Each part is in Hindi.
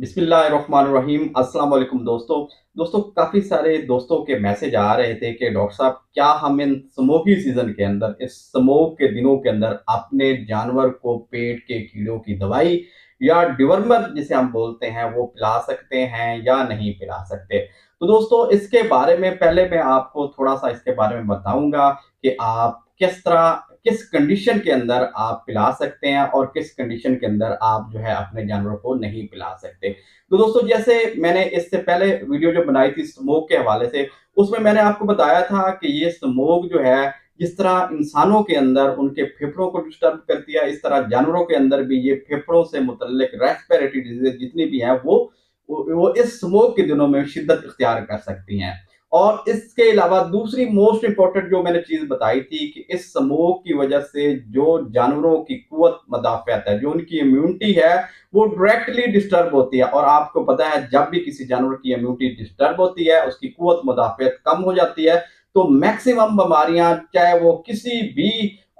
बिस्मिल्लाहिर्रहमानिर्रहीम। अस्सलाम वालेकुम दोस्तों। काफ़ी सारे दोस्तों के मैसेज आ रहे थे कि डॉक्टर साहब क्या हम इन स्मोकी सीज़न के अंदर, इस स्मोक के दिनों के अंदर अपने जानवर को पेट के कीड़ों की दवाई या डिवर्मर जिसे हम बोलते हैं वो पिला सकते हैं या नहीं पिला सकते। तो दोस्तों इसके बारे में पहले मैं आपको थोड़ा-सा इसके बारे में बताऊँगा कि आप किस तरह, किस कंडीशन के अंदर आप पिला सकते हैं और किस कंडीशन के अंदर आप जो है अपने जानवर को नहीं पिला सकते। तो दोस्तों जैसे मैंने इससे पहले वीडियो जो बनाई थी स्मोक के हवाले से, उसमें मैंने आपको बताया था कि ये स्मोक जो है जिस तरह इंसानों के अंदर उनके फेफड़ों को डिस्टर्ब करती है, इस तरह जानवरों के अंदर भी ये फेफड़ों से मुतल्लिक रेस्पिरेटरी डिजीज़ जितनी भी हैं वो इस स्मोक के दिनों में शिद्दत इख्तियार कर सकती हैं। और इसके अलावा दूसरी मोस्ट इम्पोर्टेंट जो मैंने चीज़ बताई थी कि इस स्मोक की वजह से जो जानवरों की कुव्वत मदाफ़ियत है, जो उनकी इम्यूनिटी है, वो डायरेक्टली डिस्टर्ब होती है। और आपको पता है जब भी किसी जानवर की इम्यूनिटी डिस्टर्ब होती है, उसकी कुव्वत मदाफ़ियत कम हो जाती है, तो मैक्सिमम बीमारियाँ चाहे वो किसी भी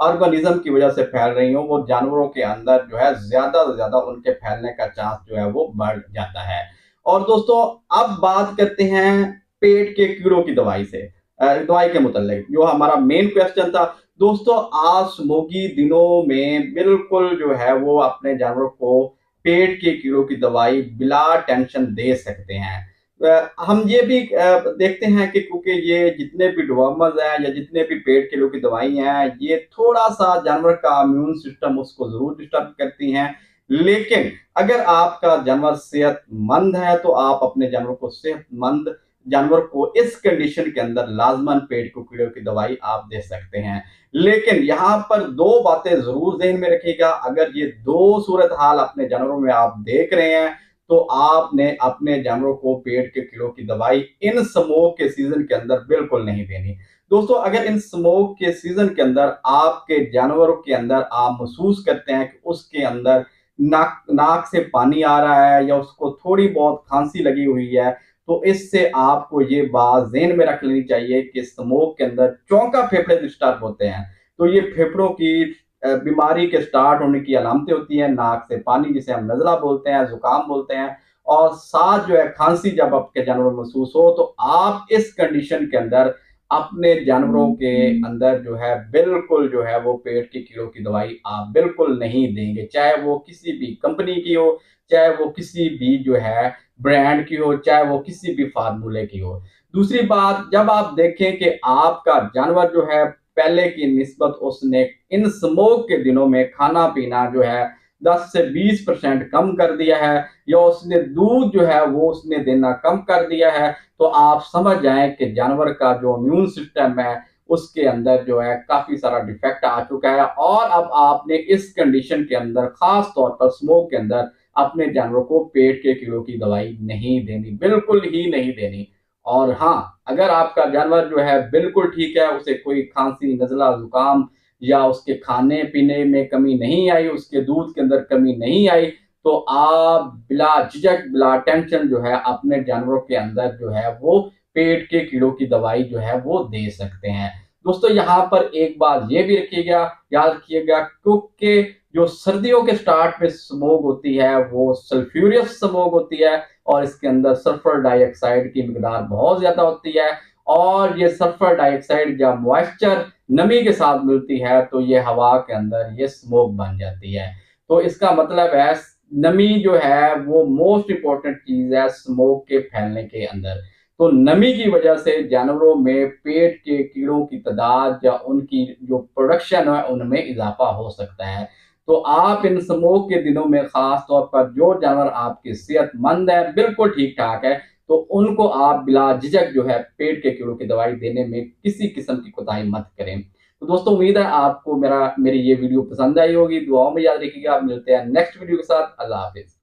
ऑर्गेनिज्म की वजह से फैल रही हों, वो जानवरों के अंदर जो है ज़्यादा से ज़्यादा उनके फैलने का चांस जो है वो बढ़ जाता है। और दोस्तों अब बात करते हैं पेट के कीड़ों की दवाई से, दवाई के मुतल्लिक जो हमारा मेन क्वेश्चन था। दोस्तों आज स्मोकी दिनों में बिल्कुल जो है वो अपने जानवर को पेट के कीड़ों की दवाई बिला टेंशन दे सकते हैं। हम ये भी देखते हैं कि क्योंकि ये जितने भी डिवॉर्मर्स हैं या जितने भी पेट कीड़ों की दवाई हैं, ये थोड़ा-सा जानवर का इम्यून सिस्टम उसको ज़रूर डिस्टर्ब करती हैं। लेकिन अगर आपका जानवर सेहतमंद है, तो आप अपने जानवर को सेहतमंद जानवर को इस कंडीशन के अंदर लाजमन पेट के कीड़ों की दवाई आप दे सकते हैं। लेकिन यहाँ पर 2 बातें ज़रूर ज़हन में रखिएगा, अगर ये 2 सूरत हाल अपने जानवरों में आप देख रहे हैं, तो आपने अपने जानवरों को पेट के कीड़ों की दवाई इन स्मोक के सीज़न के अंदर बिल्कुल नहीं देनी। दोस्तों अगर इन स्मोक के सीज़न के अंदर आपके जानवरों के अंदर आप महसूस करते हैं कि उसके अंदर नाक नाक से पानी आ रहा है या उसको थोड़ी बहुत खांसी लगी हुई है, तो इससे आपको ये बात ज़हन में रख लेनी चाहिए कि स्मोक के अंदर चौका फेफड़े डिस्टर्ब होते हैं। तो ये फेफड़ों की बीमारी के स्टार्ट होने की अलामतें होती हैं, नाक से पानी जिसे हम नज़ला बोलते हैं, ज़ुकाम बोलते हैं, और साथ जो है खांसी जब आपके जानवरों में महसूस हो, तो आप इस कंडीशन के अंदर अपने जानवरों के अंदर जो है बिल्कुल जो है वो पेट के कीड़ों की दवाई आप बिल्कुल नहीं देंगे, चाहे वो किसी भी कंपनी की हो, चाहे वो किसी भी जो है ब्रांड की हो, चाहे वो किसी भी फार्मूले की हो। दूसरी बात, जब आप देखें कि आपका जानवर जो है पहले की निस्बत उसने इन स्मोक के दिनों में खाना-पीना जो है 10 से 20% कम कर दिया है, या उसने दूध जो है वो उसने देना कम कर दिया है, तो आप समझ जाएँ कि जानवर का जो इम्यून सिस्टम है, उसके अंदर जो है काफ़ी सारा डिफेक्ट आ चुका है, और अब आपने इस कंडीशन के अंदर ख़ास तौर पर स्मोक के अंदर अपने जानवरों को पेट के कीड़ों की दवाई नहीं देनी, बिल्कुल ही नहीं देनी। और हाँ, अगर आपका जानवर जो है बिल्कुल ठीक है, उसे कोई खांसी, नज़ला, ज़ुकाम या उसके खाने-पीने में कमी नहीं आई, उसके दूध के अंदर कमी नहीं आई, तो आप बिला झिझक, बिला टेंशन जो है अपने जानवरों के अंदर जो है वो पेट के कीड़ों की दवाई जो है वो दे सकते हैं। दोस्तों यहाँ पर एक बात ये भी रखिएगा, याद रखिएगा, क्योंकि जो सर्दियों के स्टार्ट में स्मोक होती है वो सल्फ्यूरियस स्मोक होती है, और इसके अंदर सल्फर डाइऑक्साइड की मिकदार बहुत ज़्यादा होती है, और ये सल्फर डाइऑक्साइड जब मॉइस्चर नमी के साथ मिलती है तो ये हवा के अंदर ये स्मोक बन जाती है। तो इसका मतलब है नमी जो है वो मोस्ट इम्पोर्टेंट चीज़ है स्मोक के फैलने के अंदर। तो नमी की वजह से जानवरों में पेट के कीड़ों की तादाद या उनकी जो प्रोडक्शन है उनमें इजाफा हो सकता है। तो आप इन स्मोक के दिनों में ख़ास तौर पर जो जानवर आपके सेहतमंद है, बिल्कुल ठीक-ठाक है, तो उनको आप बिला झिझक जो है पेट के कीड़ों की दवाई देने में किसी किस्म की कोताही मत करें। तो दोस्तों उम्मीद है आपको मेरी ये वीडियो पसंद आई होगी, दुआओं में याद रखिएगा। आप मिलते हैं नेक्स्ट वीडियो के साथ। अल्लाह हाफ़िज़।